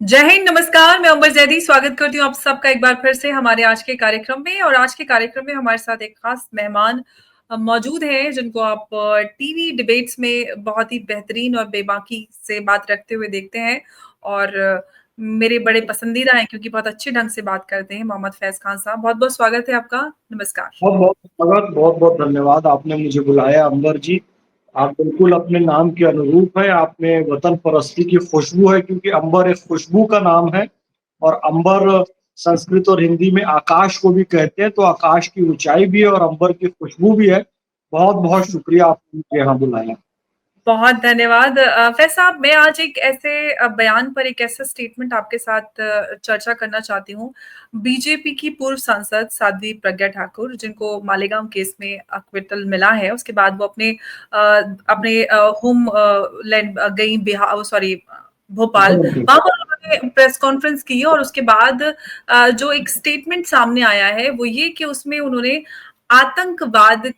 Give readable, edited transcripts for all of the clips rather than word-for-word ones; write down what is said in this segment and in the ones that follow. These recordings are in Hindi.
जय हिंद, नमस्कार। मैं अंबर जैदी स्वागत करती हूँ आप सबका एक बार फिर से हमारे आज के कार्यक्रम में। और आज के कार्यक्रम में हमारे साथ एक खास मेहमान मौजूद हैं जिनको आप टीवी डिबेट्स में बहुत ही बेहतरीन और बेबाकी से बात रखते हुए देखते हैं। और मेरे बड़े पसंदीदा हैं क्योंकि बहुत अच्छे ढंग से बात करते हैं। मोहम्मद फैज खान साहब, बहुत बहुत स्वागत है आपका। नमस्कार। बहुत बहुत स्वागत, बहुत बहुत धन्यवाद। आपने मुझे बुलाया अंबर जी। आप बिल्कुल अपने नाम के अनुरूप हैं। आप में वतन परस्ती की खुशबू है, क्योंकि अंबर एक खुशबू का नाम है। और अंबर संस्कृत और हिंदी में आकाश को भी कहते हैं, तो आकाश की ऊंचाई भी है और अंबर की खुशबू भी है। बहुत बहुत शुक्रिया आपने मुझे यहाँ बुलाया। बहुत धन्यवाद। फैज साहब, मैं आज एक ऐसे बयान पर, एक ऐसा स्टेटमेंट आपके साथ चर्चा करना चाहती हूँ। बीजेपी की पूर्व सांसद साध्वी प्रज्ञा ठाकुर, जिनको मालेगांव केस में अक्विटल मिला है, उसके बाद वो अपने होम लैंड गई, बिहार, सॉरी, भोपाल। वहां पर उन्होंने प्रेस कॉन्फ्रेंस की और उसके बाद जो एक स्टेटमेंट सामने आया है वो ये कि उसमें उन्होंने आतंकवाद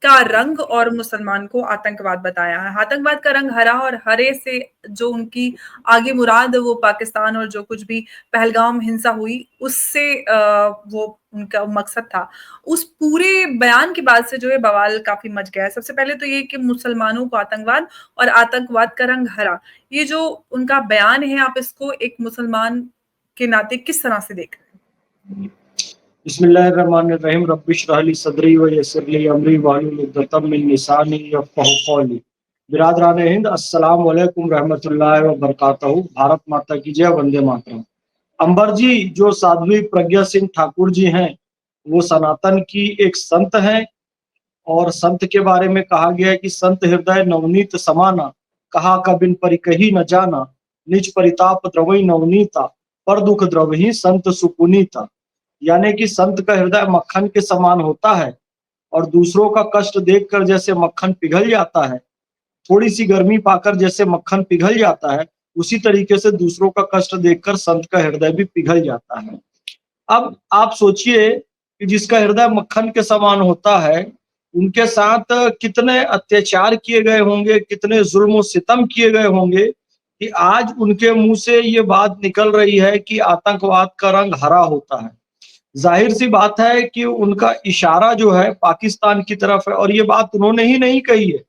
का रंग और मुसलमान को आतंकवाद बताया है। आतंकवाद का रंग हरा, और हरे से जो उनकी आगे मुराद वो पाकिस्तान और जो कुछ भी पहलगाम हिंसा हुई उससे वो उनका मकसद था। उस पूरे बयान के बाद से जो है बवाल काफी मच गया है। सबसे पहले तो ये कि मुसलमानों को आतंकवाद और आतंकवाद का रंग हरा, ये जो उनका बयान है, आप इसको एक मुसलमान के नाते किस तरह से देख रहे हैं? बिस्मिल्लाहिर्रहमानिर्रहीम। रब्बिश्रह ली सदरी व यस्सिर ली अमरी वाहलुल उक़दतम मिन लिसानी यफ़क़हू क़ौली। बिरादरान हिंद, अस्सलाम वालेकुम रहमतुल्लाहि व बरकातहू। भारत माता की जय, वंदे मातरम। अंबर जी, जो साध्वी प्रज्ञा सिंह ठाकुर जी हैं, वो सनातन की एक संत हैं। और संत के बारे में कहा गया है कि संत हृदय नवनीत समाना, कहा कबिन परिकही न जाना, निज परिताप द्रवई नवनीता, पर दुख द्रवही संत सुपुनीता। यानी कि संत का हृदय मक्खन के समान होता है, और दूसरों का कष्ट देखकर जैसे मक्खन पिघल जाता है, थोड़ी सी गर्मी पाकर जैसे मक्खन पिघल जाता है, उसी तरीके से दूसरों का कष्ट देखकर संत का हृदय भी पिघल जाता है। अब आप सोचिए कि जिसका हृदय मक्खन के समान होता है, उनके साथ कितने अत्याचार किए गए होंगे, कितने जुल्म सितम किए गए होंगे, कि आज उनके मुंह से ये बात निकल रही है कि आतंकवाद का रंग हरा होता है। जाहिर सी बात है कि उनका इशारा जो है पाकिस्तान की तरफ है, और ये बात उन्होंने ही नहीं कही है।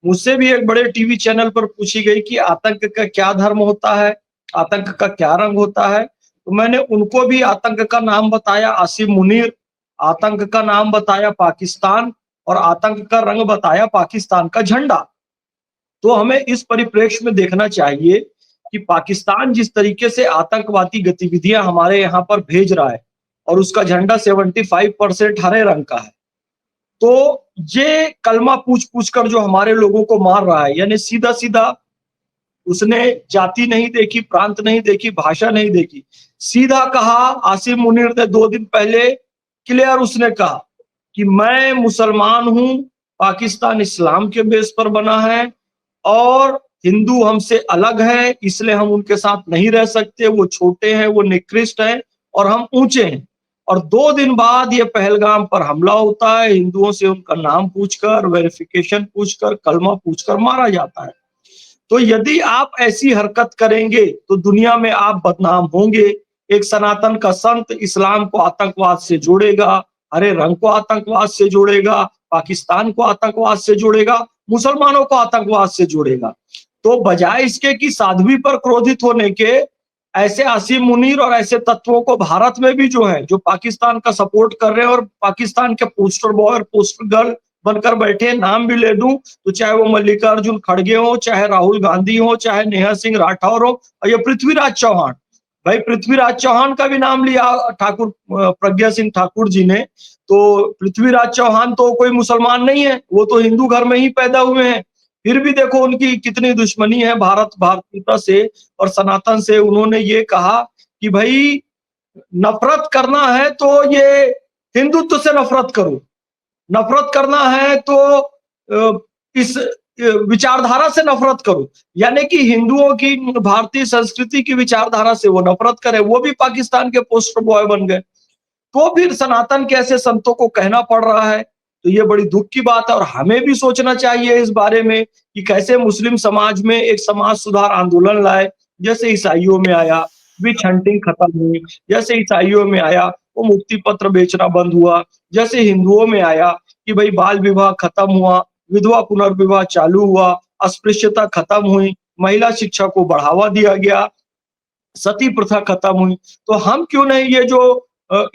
मुझसे भी एक बड़े टीवी चैनल पर पूछी गई कि आतंक का क्या धर्म होता है, आतंक का क्या रंग होता है। तो मैंने उनको भी आतंक का नाम बताया आसिम मुनीर, आतंक का नाम बताया पाकिस्तान, और आतंक का रंग बताया पाकिस्तान का झंडा। तो हमें इस परिप्रेक्ष्य में देखना चाहिए कि पाकिस्तान जिस तरीके से आतंकवादी गतिविधियां हमारे यहाँ पर भेज रहा है, और उसका झंडा 75% हरे रंग का है, तो ये कलमा पूछ पूछ कर जो हमारे लोगों को मार रहा है, यानी सीधा सीधा उसने जाति नहीं देखी, प्रांत नहीं देखी, भाषा नहीं देखी, सीधा कहा। आसिम मुनीर ने 2 दिन पहले क्लियर उसने कहा कि मैं मुसलमान हूं, पाकिस्तान इस्लाम के बेस पर बना है, और हिंदू हमसे अलग है, इसलिए हम उनके साथ नहीं रह सकते। वो छोटे हैं, वो निकृष्ट हैं, और हम ऊंचे हैं। और 2 दिन बाद ये पहलगाम पर हमला होता है, हिंदुओं से उनका नाम पूछकर, वेरिफिकेशन पूछकर, कलमा पूछकर मारा जाता है। तो यदि आप ऐसी हरकत करेंगे तो दुनिया में आप बदनाम होंगे। एक सनातन का संत इस्लाम को आतंकवाद से जोड़ेगा, हरे रंग को आतंकवाद से जोड़ेगा, पाकिस्तान को आतंकवाद से जोड़ेगा, मुसलमानों को आतंकवाद से जोड़ेगा। तो बजाय इसके कि साध्वी पर क्रोधित होने के, ऐसे आसिम मुनीर और ऐसे तत्वों को भारत में भी जो है, जो पाकिस्तान का सपोर्ट कर रहे हैं और पाकिस्तान के पोस्टर बॉय और पोस्टर गर्ल बनकर बैठे, नाम भी ले दूं तो चाहे वो मल्लिकार्जुन खड़गे हो, चाहे राहुल गांधी हो, चाहे नेहा सिंह राठौर हो, और ये पृथ्वीराज चौहान, भाई पृथ्वीराज चौहान का भी नाम लिया ठाकुर प्रज्ञा सिंह ठाकुर जी ने। तो पृथ्वीराज चौहान तो कोई मुसलमान नहीं है, वो तो हिंदू घर में ही पैदा हुए हैं। फिर भी देखो उनकी कितनी दुश्मनी है भारतीयता से और सनातन से। उन्होंने ये कहा कि भाई नफरत करना है तो ये हिंदुत्व से नफरत करो, नफरत करना है तो इस विचारधारा से नफरत करो। यानी कि हिंदुओं की, भारतीय संस्कृति की विचारधारा से वो नफरत करे, वो भी पाकिस्तान के पोस्टर बॉय बन गए। तो फिर सनातन के ऐसे संतों को कहना पड़ रहा है, तो ये बड़ी दुख की बात है। और हमें भी सोचना चाहिए इस बारे में कि कैसे मुस्लिम समाज में एक समाज सुधार आंदोलन लाए, जैसे ईसाइयों में आया, विच हंटिंग खत्म हुई, जैसे ईसाइयों में आया वो मुक्ति पत्र बेचना बंद हुआ, जैसे हिंदुओं में आया कि भाई बाल विवाह खत्म हुआ, विधवा पुनर्विवाह चालू हुआ, अस्पृश्यता खत्म हुई, महिला शिक्षा को बढ़ावा दिया गया, सती प्रथा खत्म हुई। तो हम क्यों नहीं ये जो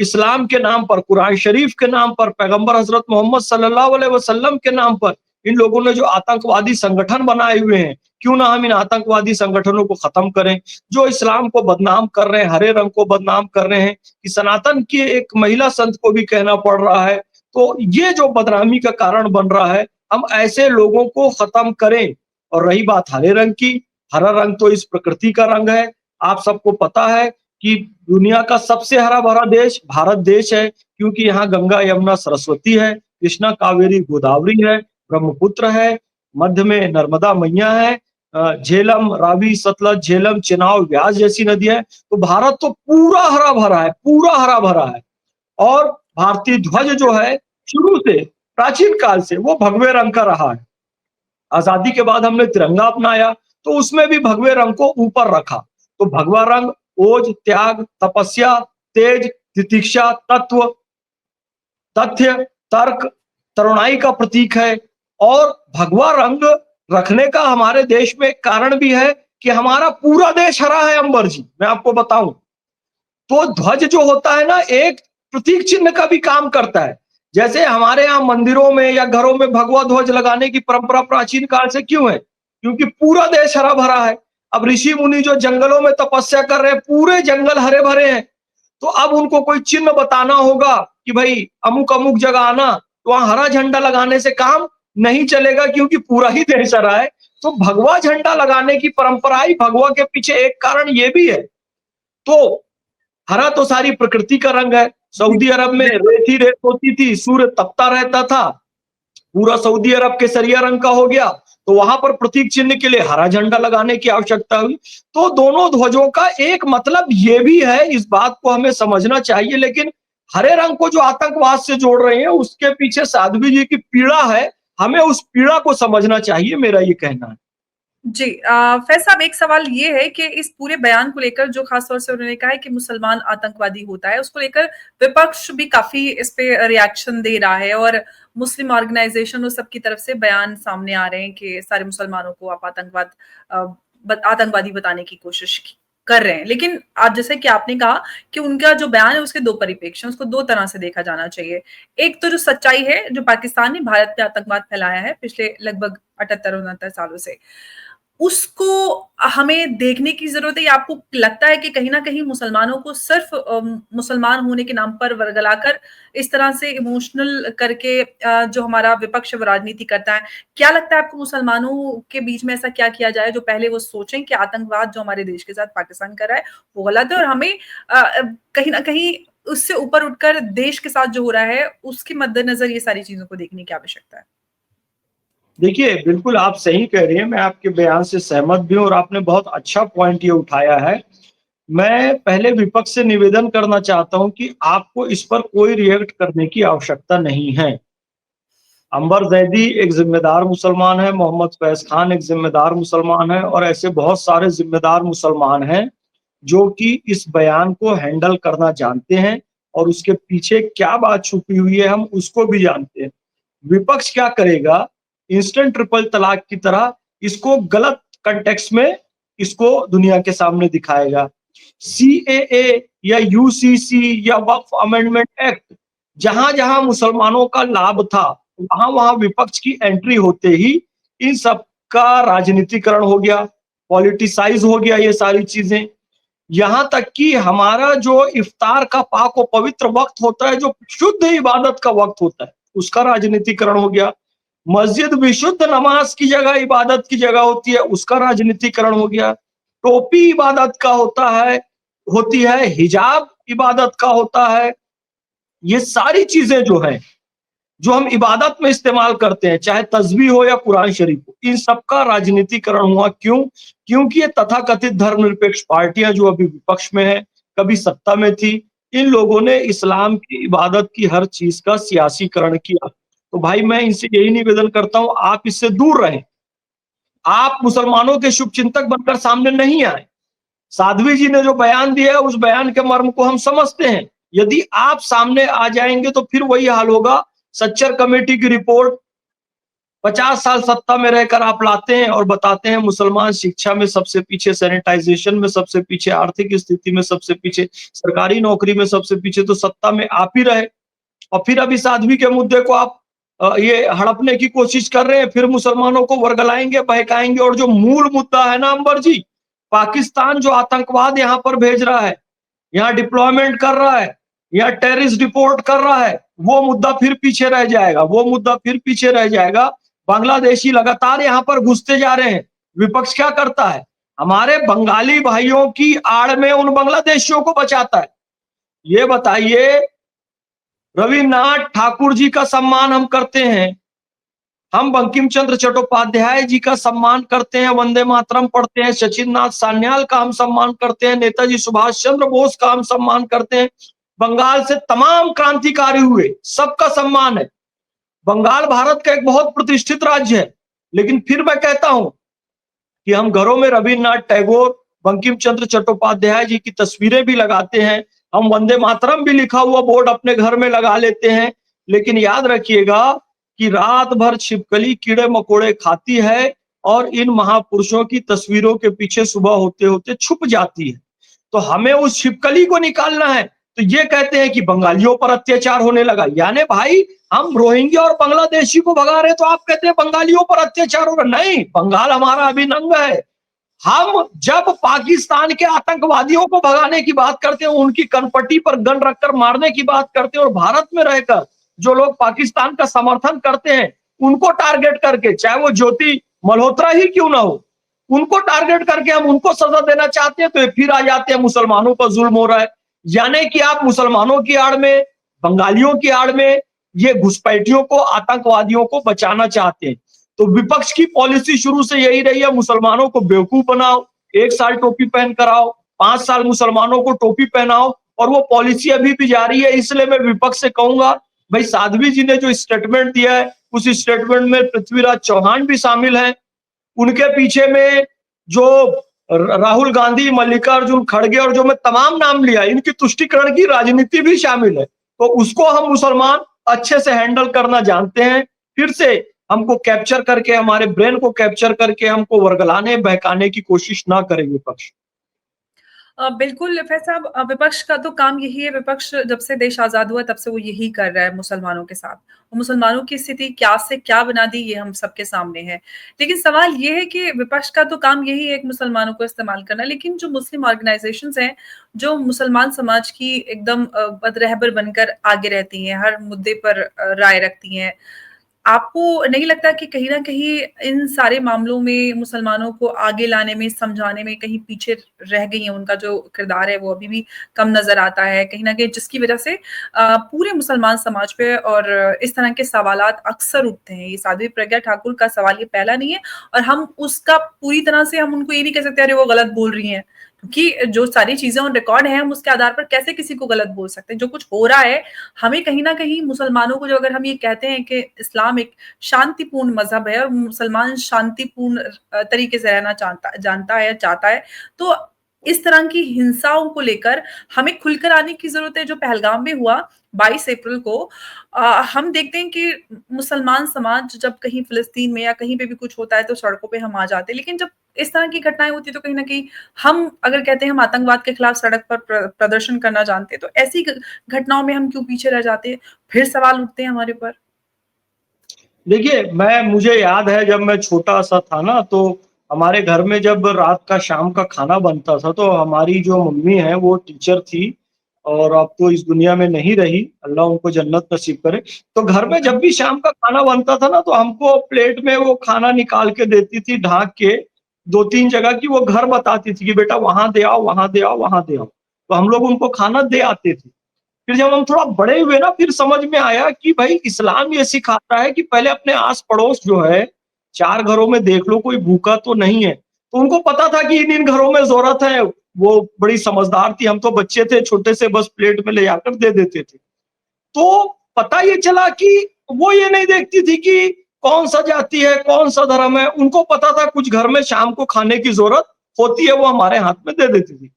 इस्लाम के नाम पर, कुरान शरीफ के नाम पर, पैगंबर हजरत मोहम्मद सल्लल्लाहु अलैहि वसल्लम के नाम पर इन लोगों ने जो आतंकवादी संगठन बनाए हुए हैं, क्यों ना हम इन आतंकवादी संगठनों को खत्म करें, जो इस्लाम को बदनाम कर रहे हैं, हरे रंग को बदनाम कर रहे हैं, कि सनातन की एक महिला संत को भी कहना पड़ रहा है। तो ये जो बदनामी का कारण बन रहा है, हम ऐसे लोगों को खत्म करें। और रही बात हरे रंग की, हरा रंग तो इस प्रकृति का रंग है। आप सबको पता है कि दुनिया का सबसे हरा भरा देश भारत देश है, क्योंकि यहाँ गंगा यमुना सरस्वती है, कृष्णा कावेरी गोदावरी है, ब्रह्मपुत्र है, मध्य में नर्मदा मैया है, झेलम रावी सतलज झेलम चिनाव व्यास जैसी नदियां है। तो भारत तो पूरा हरा भरा है, पूरा हरा भरा है। और भारतीय ध्वज जो है शुरू से, प्राचीन काल से वो भगवे रंग का रहा है। आजादी के बाद हमने तिरंगा अपनाया तो उसमें भी भगवे रंग को ऊपर रखा। तो भगवा रंग ओज, त्याग, तपस्या, तेज, तितिक्षा, तत्व, तथ्य, तर्क, तरुणाई का प्रतीक है। और भगवा रंग रखने का हमारे देश में एक कारण भी है कि हमारा पूरा देश हरा है अंबर जी, मैं आपको बताऊं। तो ध्वज जो होता है ना, एक प्रतीक चिन्ह का भी काम करता है। जैसे हमारे यहाँ मंदिरों में या घरों में भगवा ध्वज लगाने की परंपरा प्राचीन काल से क्यों है? क्योंकि पूरा देश हरा भरा है। अब ऋषि मुनि जो जंगलों में तपस्या कर रहे हैं, पूरे जंगल हरे भरे हैं, तो अब उनको कोई चिन्ह बताना होगा कि भाई अमुक अमुक जगह आना, तो वहां हरा झंडा लगाने से काम नहीं चलेगा, क्योंकि पूरा ही देश हरा है। तो भगवा झंडा लगाने की परंपरा ही, भगवा के पीछे एक कारण ये भी है। तो हरा तो सारी प्रकृति का रंग है। जी, सऊदी अरब में बिल्कुल। रेत ही रेत होती थी, सूर्य तपता रहता था, पूरा सऊदी अरब केसरिया रंग का हो गया। तो वहां पर प्रतीक चिन्ह के लिए हरा झंडा लगाने की आवश्यकता हुई। तो दोनों ध्वजों का एक मतलब ये भी है, इस बात को हमें समझना चाहिए। लेकिन हरे रंग को जो आतंकवाद से जोड़ रहे हैं, उसके पीछे साध्वी जी की पीड़ा है, हमें उस पीड़ा को समझना चाहिए, मेरा ये कहना है। जी, फैज साहब, एक सवाल ये है कि इस पूरे बयान को लेकर जो खास तौर से उन्होंने कहा है कि मुसलमान आतंकवादी होता है, उसको लेकर विपक्ष भी काफी इस पे रिएक्शन दे रहा है, और मुस्लिम ऑर्गेनाइजेशन और सबकी तरफ से बयान सामने आ रहे हैं कि सारे मुसलमानों को आप आतंकवादी बताने की कोशिश कर रहे हैं। लेकिन आज जैसे कि आपने कहा कि उनका जो बयान है उसके दो परिप्रेक्ष्य, उसको दो तरह से देखा जाना चाहिए। एक तो जो सच्चाई है, जो पाकिस्तान ने भारत पे आतंकवाद फैलाया है पिछले लगभग 78-69 सालों से, उसको हमें देखने की जरूरत है। या आपको लगता है कि कहीं ना कहीं मुसलमानों को सिर्फ मुसलमान होने के नाम पर वर्गलाकर इस तरह से इमोशनल करके जो हमारा विपक्ष वो राजनीति करता है, क्या लगता है आपको मुसलमानों के बीच में ऐसा क्या किया जाए जो पहले वो सोचें कि आतंकवाद जो हमारे देश के साथ पाकिस्तान कर रहा है वो गलत है, और हमें कहीं ना कहीं उससे ऊपर उठकर देश के साथ जो हो रहा है उसके मद्देनजर ये सारी चीजों को देखने की आवश्यकता है? देखिए, बिल्कुल आप सही कह रही हैं, मैं आपके बयान से सहमत भी हूँ और आपने बहुत अच्छा पॉइंट ये उठाया है। मैं पहले विपक्ष से निवेदन करना चाहता हूँ कि आपको इस पर कोई रिएक्ट करने की आवश्यकता नहीं है। अंबर ज़ैदी एक ज़िम्मेदार मुसलमान है, मोहम्मद फैज़ खान एक ज़िम्मेदार मुसलमान है, और ऐसे बहुत सारे ज़िम्मेदार मुसलमान हैं, जो कि इस बयान को हैंडल करना जानते हैं और उसके पीछे क्या बात छुपी हुई है, हम उसको भी जानते हैं। विपक्ष क्या करेगा, इंस्टेंट ट्रिपल तलाक की तरह इसको गलत कॉन्टेक्स्ट में इसको दुनिया के सामने दिखाएगा। सीएए या यूसीसी या वक्फ अमेंडमेंट एक्ट, जहां-जहां मुसलमानों का लाभ था, वहां-वहां विपक्ष की एंट्री होते ही इन सब का राजनीतिकरण हो गया, पॉलिटिसाइज हो गया ये सारी चीजें। यहाँ तक कि हमारा जो इफ्तार का पाक और पवित्र वक्त होता है, जो शुद्ध इबादत का वक्त होता है, उसका राजनीतिकरण हो गया। मस्जिद विशुद्ध नमाज की जगह इबादत की जगह होती है, उसका राजनीतिकरण हो गया। टोपी इबादत का होता है, होती है, हिजाब इबादत का होता है। ये सारी चीजें जो हैं, जो हम इबादत में इस्तेमाल करते हैं, चाहे तस्बीह हो या कुरान शरीफ हो, इन सब का राजनीतिकरण हुआ। क्यों? क्योंकि ये तथाकथित धर्मनिरपेक्ष पार्टियां जो अभी विपक्ष में है, कभी सत्ता में थी, इन लोगों ने इस्लाम की इबादत की हर चीज का सियासीकरण किया। तो भाई मैं इनसे यही निवेदन करता हूं, आप इससे दूर रहें। आप मुसलमानों के शुभचिंतक बनकर सामने नहीं आए। साध्वी जी ने जो बयान दिया है उस बयान के मर्म को हम समझते हैं। यदि आप सामने आ जाएंगे तो फिर वही हाल होगा। सच्चर कमेटी की रिपोर्ट 50 साल सत्ता में रहकर आप लाते हैं और बताते हैं मुसलमान शिक्षा में सबसे पीछे, सैनिटाइजेशन में सबसे पीछे, आर्थिक स्थिति में सबसे पीछे, सरकारी नौकरी में सबसे पीछे, तो सत्ता में आप ही रहे। और फिर अभी साध्वी के मुद्दे को आप ये हड़पने की कोशिश कर रहे हैं, फिर मुसलमानों को वर्गलाएंगे, बहकाएंगे। और जो मूल मुद्दा है ना अंबर जी, पाकिस्तान जो आतंकवाद यहाँ पर भेज रहा है, यहाँ डिप्लॉयमेंट कर रहा है, यहाँ टेररिस्ट डिपोर्ट कर रहा है, वो मुद्दा फिर पीछे रह जाएगा, वो मुद्दा फिर पीछे रह जाएगा। बांग्लादेशी लगातार यहाँ पर घुसते जा रहे हैं। विपक्ष क्या करता है? हमारे बंगाली भाइयों की आड़ में उन बांग्लादेशियों को बचाता है। ये बताइए, रविन्द्रनाथ ठाकुर जी का सम्मान हम करते हैं, हम बंकिम चंद्र चट्टोपाध्याय जी का सम्मान करते हैं, वंदे मातरम पढ़ते हैं, सचिन नाथ सान्याल का हम सम्मान करते हैं, नेताजी सुभाष चंद्र बोस का हम सम्मान करते हैं, बंगाल से तमाम क्रांतिकारी हुए, सबका सम्मान है। बंगाल भारत का एक बहुत प्रतिष्ठित राज्य है। लेकिन फिर मैं कहता हूं कि हम घरों में रविन्द्रनाथ टैगोर, बंकिम चंद्र चट्टोपाध्याय जी की तस्वीरें भी लगाते हैं, हम वंदे मातरम भी लिखा हुआ बोर्ड अपने घर में लगा लेते हैं। लेकिन याद रखिएगा कि रात भर छिपकली कीड़े मकोड़े खाती है और इन महापुरुषों की तस्वीरों के पीछे सुबह होते होते छुप जाती है। तो हमें उस छिपकली को निकालना है। तो ये कहते हैं कि बंगालियों पर अत्याचार होने लगा, यानी भाई हम रोहिंग्या और बांग्लादेशी को भगा रहे तो आप कहते हैं बंगालियों पर अत्याचार हो रहा। नहीं, बंगाल हमारा अभिन्न अंग है। हम जब पाकिस्तान के आतंकवादियों को भगाने की बात करते हैं, उनकी कनपट्टी पर गन रखकर मारने की बात करते हैं, और भारत में रहकर जो लोग पाकिस्तान का समर्थन करते हैं उनको टारगेट करके, चाहे वो ज्योति मल्होत्रा ही क्यों ना हो, उनको टारगेट करके हम उनको सजा देना चाहते हैं, तो फिर आ जाते हैं मुसलमानों पर जुल्म हो रहा है। यानी कि आप मुसलमानों की आड़ में, बंगालियों की आड़ में ये घुसपैठियों को, आतंकवादियों को बचाना चाहते हैं। तो विपक्ष की पॉलिसी शुरू से यही रही है, मुसलमानों को बेवकूफ बनाओ, 1 साल टोपी पहन कर आओ, 5 साल मुसलमानों को टोपी पहनाओ, और वो पॉलिसी अभी भी जारी है। इसलिए मैं विपक्ष से कहूंगा, भाई साध्वी जी ने जो स्टेटमेंट दिया है उस स्टेटमेंट में पृथ्वीराज चौहान भी शामिल है, उनके पीछे में जो राहुल गांधी, मल्लिकार्जुन खड़गे और जो मैं तमाम नाम लिया, इनकी तुष्टिकरण की राजनीति भी शामिल है। तो उसको हम मुसलमान अच्छे से हैंडल करना जानते हैं। फिर से हमको कैप्चर करके, हमारे ब्रेन को कैप्चर करके हमको वर्गलाने, बहकाने की कोशिश ना करें विपक्ष। बिल्कुल फैज़ साहब, विपक्ष का तो काम यही है, विपक्ष जब से देश आज़ाद हुआ तब से वो यही कर रहा है मुसलमानों के साथ। वो मुसलमानों की स्थिति क्या से क्या बना दी, ये हम सबके सामने है। लेकिन सवाल ये है कि विपक्ष का तो काम यही है, एक मुसलमानों को इस्तेमाल करना, लेकिन जो मुस्लिम ऑर्गनाइज़ेशंस हैं, जो मुसलमान समाज की एकदम बद-रहबर बनकर आगे रहती हैं, हर मुद्दे पर राय रखती हैं, आपको नहीं लगता कि कहीं न कहीं इन सारे मामलों में मुसलमानों को आगे लाने में, समझाने में कहीं पीछे रह गई हैं, उनका जो किरदार है वो अभी भी कम नज़र आता है कहीं न कहीं, जिसकी वजह से पूरे मुसलमान समाज पे और इस तरह के सवालात अक्सर उठते हैं। ये साध्वी प्रज्ञा ठाकुर का सवाल ये पहला नहीं है, और हम उसका पूरी तरह से हम उनको ये नहीं कह सकते अरे वो गलत बोल रही हैं, क्योंकि जो सारी चीज़ें ऑन रिकॉर्ड हैं, हम उसके आधार पर कैसे किसी को गलत बोल सकते हैं। जो कुछ हो रहा है, हमें कहीं न कहीं मुसलमानों को, जो अगर हम ये कहते हैं कि इस्लाम एक शांतिपूर्ण मज़हब है और मुसलमान शांतिपूर्ण तरीके से रहना जानता है, चाहता है, तो इस तरह की हिंसाओं को लेकर हमें खुलकर आने की ज़रूरत है। जो पहलगाम में हुआ 22 अप्रैल को, हम देखते हैं कि मुसलमान समाज जब कहीं फ़िलिस्तीन में या कहीं पे भी कुछ होता है तो सड़कों पे हम आ जाते हैं। लेकिन जब इस तरह की घटनाएँ होती हैं तो कहीं न कहीं हम अगर कहते हैं हम आतंकवाद के खिलाफ सड़क पर प्रदर्शन करना जानते हैं, तो ऐसी घटनाओं में हम क्यों पीछे रह जाते हैं? फिर सवाल उठते हैं हमारे ऊपर। देखिए, मुझे याद है जब मैं छोटा-सा था ना, तो हमारे घर में जब रात का शाम का खाना बनता था, तो हमारी जो मम्मी हैं वो टीचर थी और अब तो इस दुनिया में नहीं रही, अल्लाह उनको जन्नत नसीब करे। तो घर में जब भी शाम का खाना बनता था ना, तो हमको प्लेट में वो खाना निकाल के देती थी ढँक के, 2-3 जगह की वो घर बताती थी कि बेटा वहाँ दे आओ, वहाँ दे आओ, वहाँ दे आओ। तो हम लोग उनको खाना दे आते थे। फिर जब हम थोड़ा बड़े हुए ना, फिर समझ में आया कि भाई इस्लाम ये सिखाता है कि पहले अपने आस-पड़ोस जो है, 4 घरों में देख लो कोई भूखा तो नहीं है। तो उनको पता था कि इन-इन घरों में ज़रूरत है, वो बड़ी समझदार थी, हम तो बच्चे थे छोटे से, बस प्लेट में ले जाकर दे देते थे। तो पता ये चला कि वो ये नहीं देखती थी कि कौन-सा जाति है, कौन-सा धर्म है, उनको पता था कुछ घर में शाम को खाने की ज़रूरत होती है वो हमारे हाथ में दे देती थी।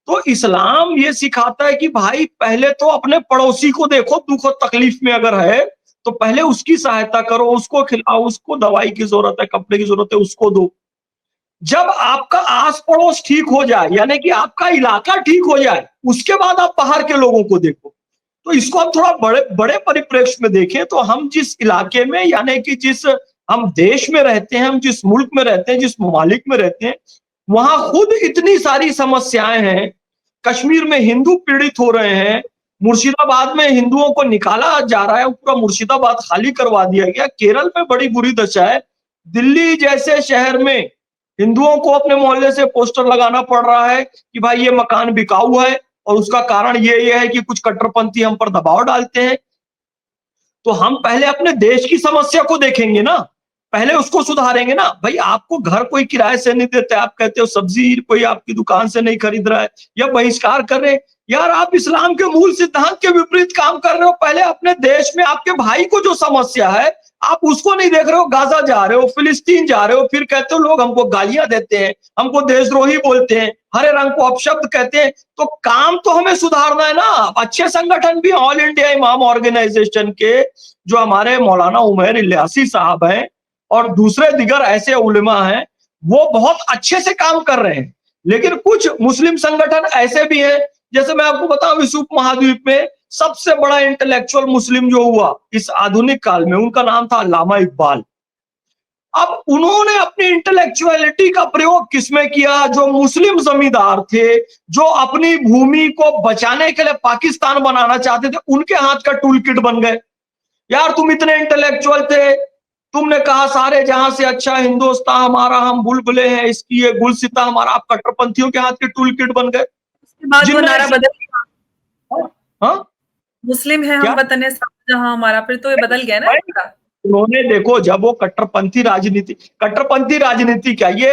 तो इस्लाम ये सिखाता है कि भाई पहले तो अपने पड़ोसी को देखो, दुख और तकलीफ में अगर है तो पहले उसकी सहायता करो, उसको खिलाओ, उसको दवाई की जरूरत है, कपड़े की जरूरत है, उसको दो। जब आपका आस पड़ोस ठीक हो जाए, यानी कि आपका इलाका ठीक हो जाए, उसके बाद आप बाहर के लोगों को देखो। तो इसको हम थोड़ा बड़े बड़े परिप्रेक्ष्य में देखें तो हम जिस इलाके में, यानी कि जिस हम देश में रहते हैं, हम जिस मुल्क में रहते हैं, जिस ममालिक में रहते हैं, वहां खुद इतनी सारी समस्याएं हैं। कश्मीर में हिंदू पीड़ित हो रहे हैं, मुर्शिदाबाद में हिंदुओं को निकाला जा रहा है, पूरा मुर्शिदाबाद खाली करवा दिया गया, केरल में बड़ी बुरी दशा है, दिल्ली जैसे शहर में हिंदुओं को अपने मोहल्ले से पोस्टर लगाना पड़ रहा है कि भाई ये मकान बिकाऊ है, और उसका कारण ये है कि कुछ कट्टरपंथी हम पर दबाव डालते हैं। तो हम पहले अपने देश की समस्या को देखेंगे ना, पहले उसको सुधारेंगे ना। भाई आपको घर कोई किराए से नहीं देते, आप कहते हो सब्जी कोई आपकी दुकान से नहीं खरीद रहा है या बहिष्कार कर रहे हैं, यार आप इस्लाम के मूल सिद्धांत के विपरीत काम कर रहे हो। पहले अपने देश में आपके भाई को जो समस्या है आप उसको नहीं देख रहे हो, गाजा जा रहे हो, फिलिस्तीन जा रहे हो, फिर कहते हो लोग हमको गालियां देते हैं, हमको देशद्रोही बोलते हैं, हरे रंग को अपशब्द कहते हैं। तो काम तो हमें सुधारना है ना। अच्छे संगठन भी ऑल इंडिया इमाम ऑर्गेनाइजेशन के जो हमारे मौलाना उमैर इलियासी साहब हैं और दूसरे दिगर ऐसे उलेमा हैं, वो बहुत अच्छे से काम कर रहे हैं। लेकिन कुछ मुस्लिम संगठन ऐसे भी हैं, जैसे मैं आपको बताऊं, विश्व उपमहाद्वीप में सबसे बड़ा इंटेलेक्चुअल मुस्लिम जो हुआ इस आधुनिक काल में, उनका नाम था अल्लामा इकबाल। अब उन्होंने अपनी इंटेलेक्चुअलिटी का प्रयोग किसमें किया? जो मुस्लिम जमींदार थे, जो अपनी भूमि को बचाने के लिए पाकिस्तान बनाना चाहते थे, उनके हाथ का टूल किट बन गए। यार तुम इतने इंटेलेक्चुअल थे, तुमने कहा सारे जहां से अच्छा हिंदुस्तान हमारा, हम बुलबुले हैं इसकी, ये गुलसिता हमारा, आप कट्टरपंथियों के हाथ के टूल किट बन गए। उसके बाद वो जिन्ना नारा बदल गया, हाँ मुस्लिम है हम क्या वतन है जहां हमारा, फिर तो ये बदल गया ना नारा। उन्होंने देखो, जब वो कट्टरपंथी राजनीति क्या, ये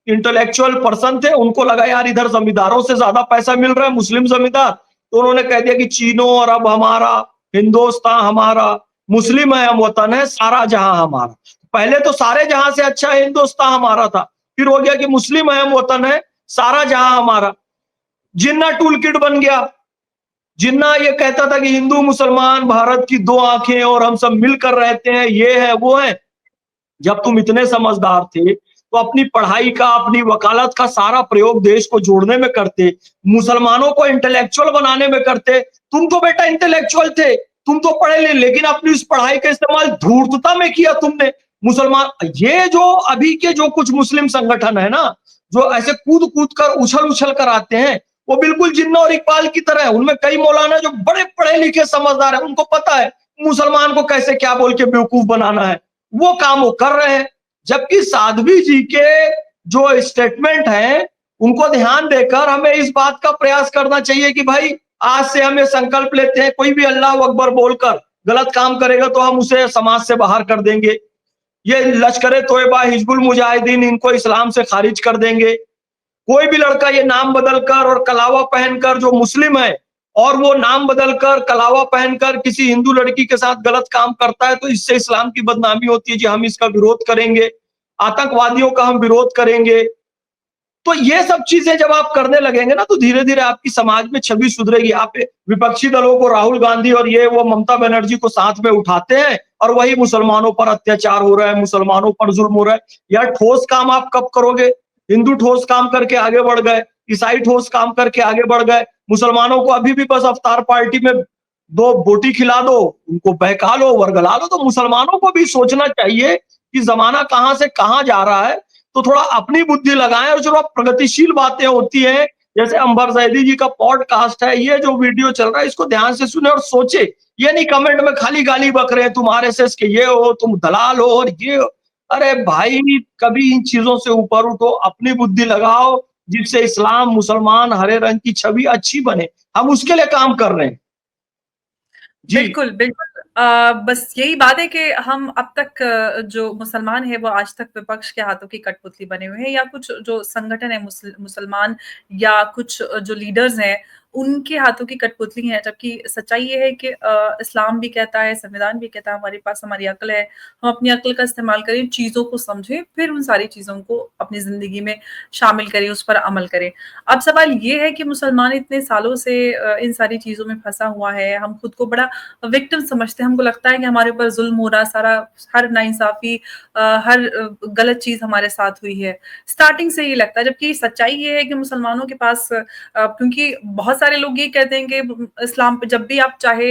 इंटेलेक्चुअल पर्सन थे, उनको लगा यार इधर जमींदारों से ज्यादा पैसा मिल रहा है, मुस्लिम जमींदार, तो उन्होंने कह दिया कि चीनो और अब हमारा, हिंदुस्तान हमारा, मुस्लिम है हम वतन है, सारा जहां हमारा। पहले तो सारे जहां से अच्छा हिंदुस्तान हमारा था, फिर हो गया कि मुस्लिम है हम वतन है, सारा जहां हमारा। जिन्ना टूल किट बन गया। जिन्ना ये कहता था कि हिंदू मुसलमान भारत की दो आंखें और हम सब मिलकर रहते हैं, ये है वो है। जब तुम इतने समझदार थे तो अपनी पढ़ाई का, अपनी वकालत का सारा प्रयोग देश को जोड़ने में करते, मुसलमानों को इंटेलेक्चुअल बनाने में करते। तुम तो बेटा इंटेलेक्चुअल थे, तुम तो पढ़े ले, लेकिन अपनी उस पढ़ाई का इस्तेमाल धूर्तता में किया तुमने। मुसलमान ये जो अभी के जो कुछ मुस्लिम संगठन है ना, जो ऐसे कूद कूद कर उछल उछल कर आते हैं, वो बिल्कुल जिन्ना और इकबाल की तरह है। उनमें कई मौलाना जो बड़े पढ़े लिखे समझदार है, उनको पता है मुसलमान को कैसे क्या बोल के बेवकूफ बनाना है, वो काम वो कर रहे हैं। जबकि साध्वी जी के जो स्टेटमेंट है उनको ध्यान देकर हमें इस बात का प्रयास करना चाहिए कि भाई आज से हम ये संकल्प लेते हैं, कोई भी अल्लाह अकबर बोलकर गलत काम करेगा तो हम उसे समाज से बाहर कर देंगे। ये लश्कर तोयबा, हिजबुल मुजाहिदीन, इनको इस्लाम से खारिज कर देंगे। कोई भी लड़का ये नाम बदलकर और कलावा पहनकर, जो मुस्लिम है और वो नाम बदलकर कलावा पहनकर किसी हिंदू लड़की के साथ गलत काम करता है, तो इससे इस्लाम की बदनामी होती है जी, हम इसका विरोध करेंगे, आतंकवादियों का हम विरोध करेंगे। तो ये सब चीजें जब आप करने लगेंगे ना, तो धीरे धीरे आपकी समाज में छवि सुधरेगी। आप विपक्षी दलों को, राहुल गांधी और ये वो ममता बनर्जी को साथ में उठाते हैं और वही मुसलमानों पर अत्याचार हो रहा है, मुसलमानों पर जुल्म हो रहा है। यार ठोस काम आप कब करोगे? हिंदू ठोस काम करके आगे बढ़ गए, ईसाई ठोस काम करके आगे बढ़ गए, मुसलमानों को अभी भी बस अफ्तार पार्टी में दो बोटी खिला दो, उनको बहका लो, वर्गला लो। तो मुसलमानों को भी सोचना चाहिए कि जमाना कहां से कहां जा रहा है, तो थोड़ा अपनी बुद्धि लगाएं। और जो प्रगतिशील बातें होती हैं, जैसे अंबर जैदी जी का पॉडकास्ट है, ये जो वीडियो चल रहा है, इसको ध्यान से सुने और सोचे। ये नहीं कमेंट में खाली गाली बक रहे हैं, तुम आरएसएस के ये हो, तुम दलाल हो और ये हो। अरे भाई कभी इन चीजों से ऊपर उठो, अपनी बुद्धि लगाओ, जिससे इस्लाम, मुसलमान, हरे रंग की छवि अच्छी बने। हम उसके लिए काम कर रहे हैं जी। बिल्कुल, बिल्कुल। बस यही बात है कि हम अब तक जो मुसलमान है वो आज तक विपक्ष के हाथों की कठपुतली बने हुए हैं, या कुछ जो संगठन है मुसलमान, या कुछ जो लीडर्स हैं उनके हाथों की कठपुतली है। जबकि सच्चाई ये है कि इस्लाम भी कहता है, संविधान भी कहता है, हमारे पास हमारी अक्ल है, हम अपनी अक्ल का इस्तेमाल करें, चीजों को समझें, फिर उन सारी चीजों को अपनी जिंदगी में शामिल करें, उस पर अमल करें। अब सवाल ये है कि मुसलमान इतने सालों से इन सारी चीजों में फंसा हुआ है, हम खुद को बड़ा विक्टिम समझते हैं, हमको लगता है कि हमारे ऊपर जुल्म हो रहा, सारा हर नाइंसाफी, हर गलत चीज हमारे साथ हुई है, स्टार्टिंग से ये लगता है। जबकि सच्चाई ये है कि मुसलमानों के पास क्योंकि बहुत सारे लोग ये कहते हैं कि इस्लाम पे जब भी आप चाहे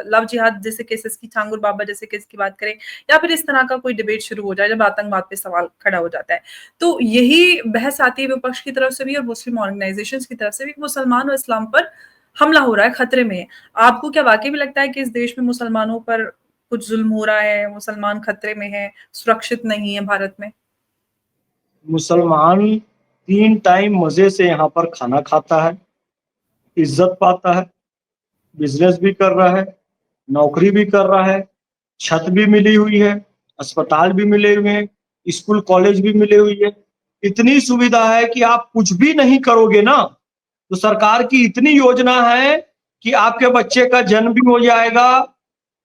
लव जिहाद जैसे केसेस की, छांगुर बाबा जैसे केस की बात करें, या फिर इस तरह का कोई डिबेट शुरू हो जाए जब आतंकवाद पे सवाल खड़ा हो जाता है, तो यही बहस आती है विपक्ष की तरफ से भी और मुस्लिम ऑर्गेनाइजेशन की तरफ से भी, मुसलमान और इस्लाम पर हमला हो रहा है, खतरे में है। आपको क्या वाकई में लगता है कि इस देश में मुसलमानों पर कुछ जुल्म हो रहा है, मुसलमान खतरे में है, सुरक्षित नहीं है भारत में? मुसलमान 3 टाइम मजे से यहाँ पर खाना खाता है, इज्जत पाता है, बिजनेस भी कर रहा है, नौकरी भी कर रहा है, छत भी मिली हुई है, अस्पताल भी मिले हुए हैं, स्कूल कॉलेज भी मिले हुई है। इतनी सुविधा है कि आप कुछ भी नहीं करोगे ना, तो सरकार की इतनी योजना है कि आपके बच्चे का जन्म भी हो जाएगा,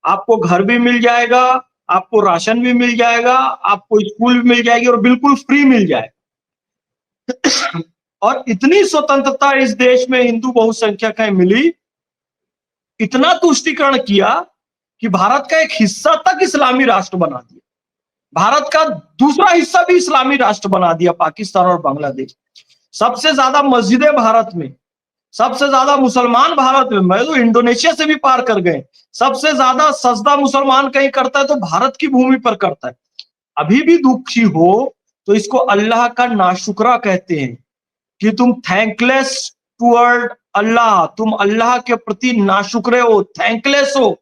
आपको घर भी मिल जाएगा, आपको राशन भी मिल जाएगा, आपको स्कूल भी मिल जाएगी और बिल्कुल फ्री मिल जाएगा। और इतनी स्वतंत्रता इस देश में हिंदू बहुसंख्यक मिली, इतना तुष्टीकरण किया कि भारत का एक हिस्सा तक इस्लामी राष्ट्र बना दिया, भारत का दूसरा हिस्सा भी इस्लामी राष्ट्र बना दिया, पाकिस्तान और बांग्लादेश। सबसे ज्यादा मस्जिदें भारत में, सबसे ज्यादा मुसलमान भारत में, मैं तो इंडोनेशिया से भी पार कर गए। सबसे ज्यादा सजदा मुसलमान कहीं करता है तो भारत की भूमि पर करता है। अभी भी दुखी हो तो इसको अल्लाह का नाशुक्रा कहते हैं, कि तुम थैंकलेस टुवर्ड अल्लाह, तुम अल्लाह के प्रति नाशुक्रे हो, थैंकलेस हो।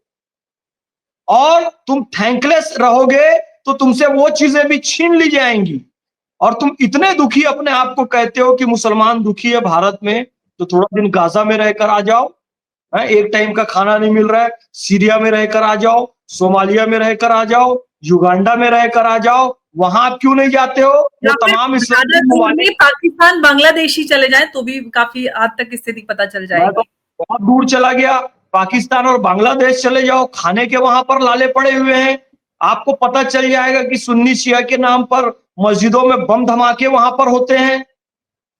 और तुम थैंकलेस रहोगे तो तुमसे वो चीजें भी छीन ली जाएंगी। और तुम इतने दुखी अपने आप को कहते हो कि मुसलमान दुखी है भारत में, तो थोड़ा दिन गाजा में रहकर आ जाओ। एक टाइम का खाना नहीं मिल रहा है, सीरिया में रहकर आ जाओ, सोमालिया में रहकर आ जाओ, युगांडा में रहकर आ जाओ। वहां आप क्यों नहीं जाते हो? वो या फिर तमाम ज्यादा इस्लामिक दूर नहीं, ममालिक, पाकिस्तान बांग्लादेश ही चले जाए तो भी काफी हद तक स्थिति पता चल मैं तो जाएगी। बहुत दूर चला गया, पाकिस्तान और बांग्लादेश चले जाओ, खाने के वहां पर लाले पड़े हुए हैं। आपको पता चल जाएगा कि सुन्नी शिया के नाम पर मस्जिदों में बम धमाके वहां पर होते हैं,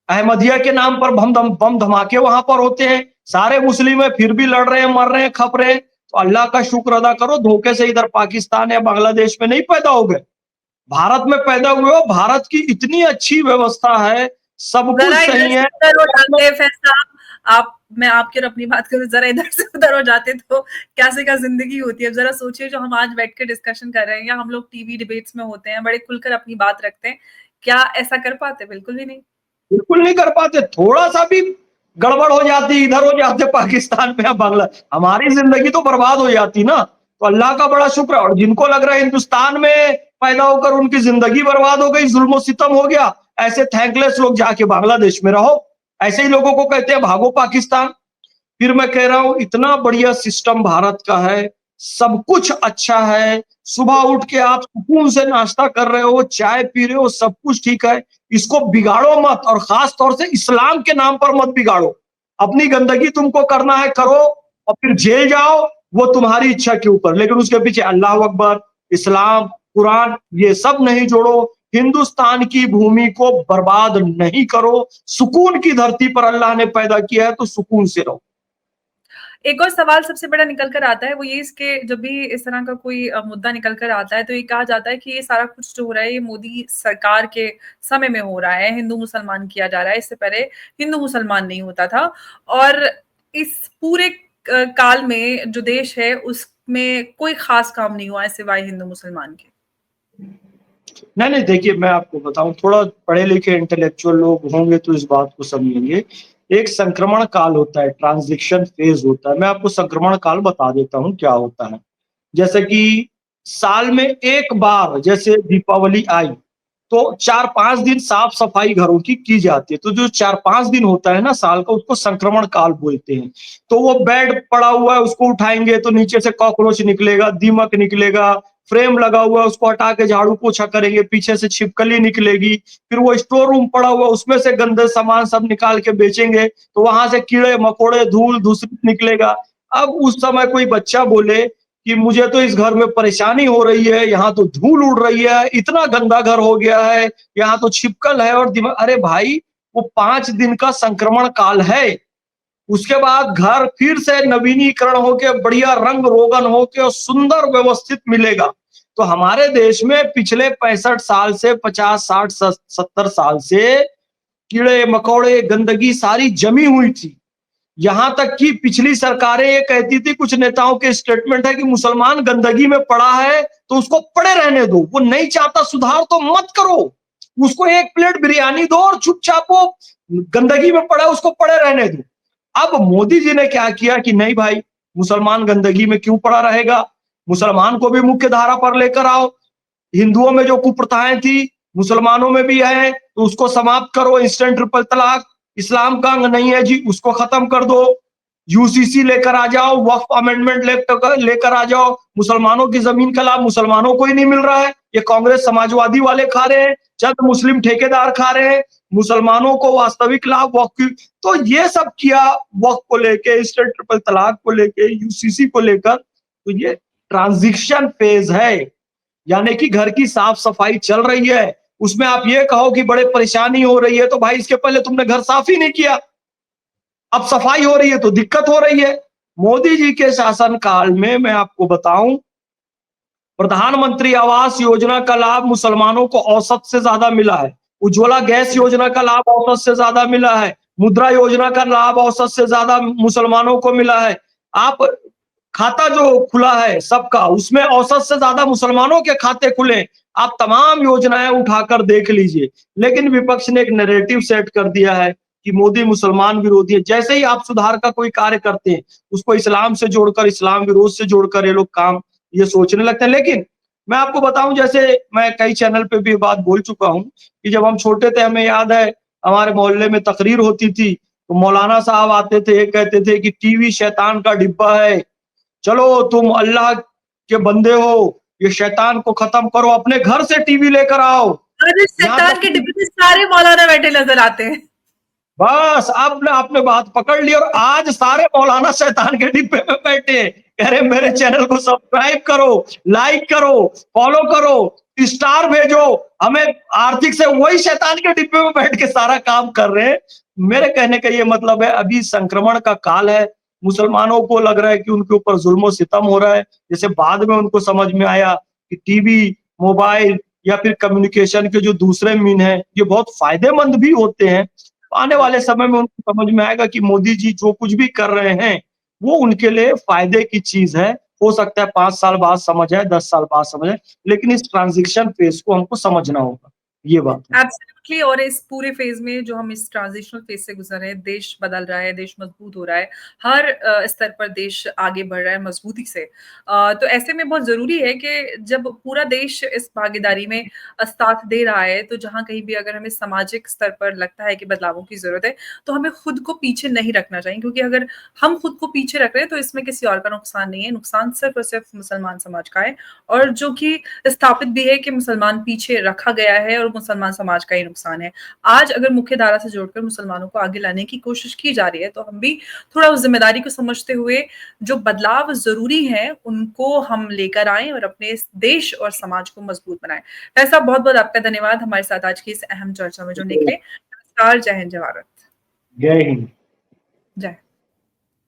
अहमदिया के नाम पर बम धमाके वहां पर होते हैं। सारे मुस्लिम है फिर भी लड़ रहे हैं, मर रहे हैं, खप रहे हैं। तो अल्लाह का शुक्र अदा करो, धोखे से इधर पाकिस्तान या बांग्लादेश में नहीं पैदा हो गए, भारत में पैदा हुए हो। भारत की इतनी अच्छी व्यवस्था है, सब कुछ जरा इधर सही से है। उधर हो जाते हैं फैज साहब, आप, मैं आपकी और अपनी बात करूं, जरा इधर से उधर हो जाते तो कैसे क्या जिंदगी होती है। अब जरा सोचिए, जो हम आज बैठ के डिस्कशन कर रहे हैं, या हम लोग टीवी डिबेट्स में होते हैं, बड़े खुलकर अपनी बात रखते हैं, क्या ऐसा कर पाते? बिल्कुल भी नहीं। बिल्कुल नहीं कर पाते, थोड़ा सा भी गड़बड़ हो जाती, इधर हो जाते पाकिस्तान में या बांग्ला, हमारी जिंदगी तो बर्बाद हो जाती ना। तो अल्लाह का बड़ा शुक्र है। और जिनको लग रहा है हिंदुस्तान में पैदा होकर उनकी जिंदगी बर्बाद हो गई, जुल्म सितम हो गया, ऐसे थैंकलेस लोग जाके बांग्लादेश में रहो। ऐसे ही लोगों को कहते हैं भागो पाकिस्तान। फिर मैं कह रहा हूं इतना बढ़िया सिस्टम भारत का है, सब कुछ अच्छा है। सुबह उठ के आप सुकून से नाश्ता कर रहे हो, चाय पी रहे हो, सब कुछ ठीक है। इसको बिगाड़ो मत, और खास तौर से इस्लाम के नाम पर मत बिगाड़ो। अपनी गंदगी तुमको करना है करो, और फिर जेल जाओ, वो तुम्हारी इच्छा के ऊपर, लेकिन उसके पीछे अल्लाह अकबर, इस्लाम, कुरान, ये सब नहीं जोड़ो। हिंदुस्तान की भूमि को बर्बाद नहीं करो। सुकून की धरती पर अल्लाह ने पैदा किया है, तो सुकून से रहो। एक और सवाल सबसे बड़ा निकल कर आता है, वो ये, इसके जब भी इस तरह का कोई मुद्दा निकल कर आता है तो ये कहा जाता है कि ये सारा कुछ जो हो रहा है ये मोदी सरकार के समय में हो रहा है, हिंदू मुसलमान किया जा रहा है, इससे पहले हिंदू मुसलमान नहीं होता था। और इस पूरे काल में जो देश है उसमें कोई खास काम नहीं हुआ है सिवाय हिंदू मुसलमान के। नहीं नहीं, देखिए मैं आपको बताऊं, थोड़ा पढ़े लिखे इंटेलेक्चुअल लोग होंगे तो इस बात को समझेंगे। एक संक्रमण काल होता है, ट्रांजिशन फेज होता है। मैं आपको संक्रमण काल बता देता हूं क्या होता है। जैसे कि साल में एक बार जैसे दीपावली आई, तो 4-5 दिन साफ सफाई घरों की जाती है। तो जो 4-5 दिन होता है ना साल का, उसको संक्रमण काल बोलते हैं। तो वो बेड पड़ा हुआ है, उसको उठाएंगे तो नीचे से कॉकरोच निकलेगा, दीमक निकलेगा, फ्रेम लगा हुआ है उसको हटा के झाड़ू पोछा करेंगे, पीछे से छिपकली निकलेगी, फिर वो स्टोर रूम पड़ा हुआ उसमें से गंदे सामान सब निकाल के बेचेंगे, तो वहां से कीड़े मकोड़े धूल दूषित निकलेगा। अब उस समय कोई बच्चा बोले कि मुझे तो इस घर में परेशानी हो रही है, यहाँ तो धूल उड़ रही है, इतना गंदा घर हो गया है, यहाँ तो छिपकल है और दिमाग। अरे भाई, वो 5 दिन का संक्रमण काल है। उसके बाद घर फिर से नवीनीकरण होके बढ़िया रंग रोगन होके और सुंदर व्यवस्थित मिलेगा। तो हमारे देश में पिछले 65 साल से 50 60 70 साल से कीड़े मकोड़े गंदगी सारी जमी हुई थी। यहां तक कि पिछली सरकारें ये कहती थी, कुछ नेताओं के स्टेटमेंट है कि मुसलमान गंदगी में पड़ा है तो उसको पड़े रहने दो, वो नहीं चाहता सुधार तो मत करो, उसको एक प्लेट बिरयानी दो और चुपचाप वो गंदगी में पड़ा है उसको पड़े रहने दो। अब मोदी जी ने क्या किया कि नहीं भाई, मुसलमान गंदगी में क्यों पड़ा रहेगा, मुसलमान को भी मुख्य धारा पर लेकर आओ। हिंदुओं में जो कुप्रथाएं थी मुसलमानों में भी है, तो उसको समाप्त करो। इंस्टेंट ट्रिपल तलाक इस्लाम का अंग नहीं है जी, उसको खत्म कर दो। यूसीसी लेकर आ जाओ, वक्फ अमेंडमेंट लेकर आ जाओ। मुसलमानों की जमीन का लाभ मुसलमानों को ही नहीं मिल रहा है, ये कांग्रेस समाजवादी वाले खा रहे हैं, चंद मुस्लिम ठेकेदार खा रहे हैं, मुसलमानों को वास्तविक लाभ वक्फ। तो ये सब किया वक्फ को लेके, इंस्टेंट ट्रिपल तलाक को लेके, यूसीसी को लेकर। तो ये ट्रांजिशन फेज है, यानी कि घर की साफ सफाई चल रही है, उसमें आप ये कहो कि बड़े परेशानी हो रही है, तो भाई इसके पहले तुमने घर साफ ही नहीं किया, अब सफाई हो रही है तो दिक्कत हो रही है। मोदी जी के शासनकाल में मैं आपको बताऊं, प्रधानमंत्री आवास योजना का लाभ मुसलमानों को औसत से ज्यादा मिला है, उज्ज्वला गैस योजना का लाभ औसत से ज्यादा मिला है, मुद्रा योजना का लाभ औसत से ज्यादा मुसलमानों को मिला है। आप खाता जो खुला है सबका, उसमें औसत से ज्यादा मुसलमानों के खाते खुले। आप तमाम योजनाएं उठाकर देख लीजिए। लेकिन विपक्ष ने एक नैरेटिव सेट कर दिया है कि मोदी मुसलमान विरोधी है। जैसे ही आप सुधार का कोई कार्य करते हैं, उसको इस्लाम से जोड़कर, इस्लाम विरोध से जोड़कर ये लोग काम ये सोचने लगते हैं। लेकिन मैं आपको बताऊं, जैसे मैं कई चैनल पे भी बात बोल चुका हूं कि जब हम छोटे थे, हमें याद है हमारे मोहल्ले में तकरीर होती थी, तो मौलाना साहब आते थे, कहते थे कि टीवी शैतान का डिब्बा है, चलो तुम अल्लाह के बंदे हो, ये शैतान को खत्म करो, अपने घर से टीवी लेकर आओ। अरे यहाँ शैतान के तक डिब्बे में सारे मौलाना बैठे नजर आते हैं। बस आपने आपने बात पकड़ ली, और आज सारे मौलाना शैतान के डिब्बे में बैठे हैं। कह रहे मेरे चैनल को सब्सक्राइब करो, लाइक करो, फॉलो करो, स्टार भेजो हमें आर्थिक से। वही शैतान के डिब्बे में बैठ के सारा काम कर रहे हैं। मेरे कहने का ये मतलब है, अभी संक्रमण का काल है। मुसलमानों को लग रहा है कि उनके ऊपर जुल्म सितम हो रहा है। जैसे बाद में उनको समझ में आया कि टीवी, मोबाइल या फिर कम्युनिकेशन के जो दूसरे मीन है, ये बहुत फायदेमंद भी होते हैं। आने वाले समय में उनको समझ में आएगा कि मोदी जी जो कुछ भी कर रहे हैं, वो उनके लिए फायदे की चीज है। हो सकता है 5 साल बाद समझ आए, 10 साल बाद समझ आए, लेकिन इस ट्रांजिशन फेज को हमको समझना होगा। ये बात है। एब्सोल्युटली। और इस पूरे फेज में जो हम इस ट्रांजिशनल फेज से गुजर रहे हैं, देश बदल रहा है, देश मजबूत हो रहा है, हर स्तर पर देश आगे बढ़ रहा है मजबूती से। तो ऐसे में बहुत जरूरी है कि जब पूरा देश इस भागीदारी में साथ दे रहा है, तो जहां कहीं भी अगर हमें सामाजिक स्तर पर लगता है कि बदलावों की जरूरत है, तो हमें खुद को पीछे नहीं रखना चाहिए। क्योंकि अगर हम खुद को पीछे रख रहे हैं तो इसमें किसी और का नुकसान नहीं है, नुकसान सिर्फ और सिर्फ मुसलमान समाज का है। और जो कि स्थापित भी है कि मुसलमान पीछे रखा गया है और मुसलमान समाज का ही नुकसान है। आज अगर मुख्य धारा से जोड़कर मुसलमानों को आगे लाने की कोशिश की जा रही है, तो हम भी थोड़ा उस जिम्मेदारी को समझते हुए जो बदलाव जरूरी है उनको हम लेकर आए और अपने देश और समाज को मजबूत बनाएं। ऐसा बहुत बहुत आपका धन्यवाद हमारे साथ आज की इस अहम चर्चा में जुड़ने के लिए। नमस्कार, जय हिंद, जय भारत। जय हिंद। जय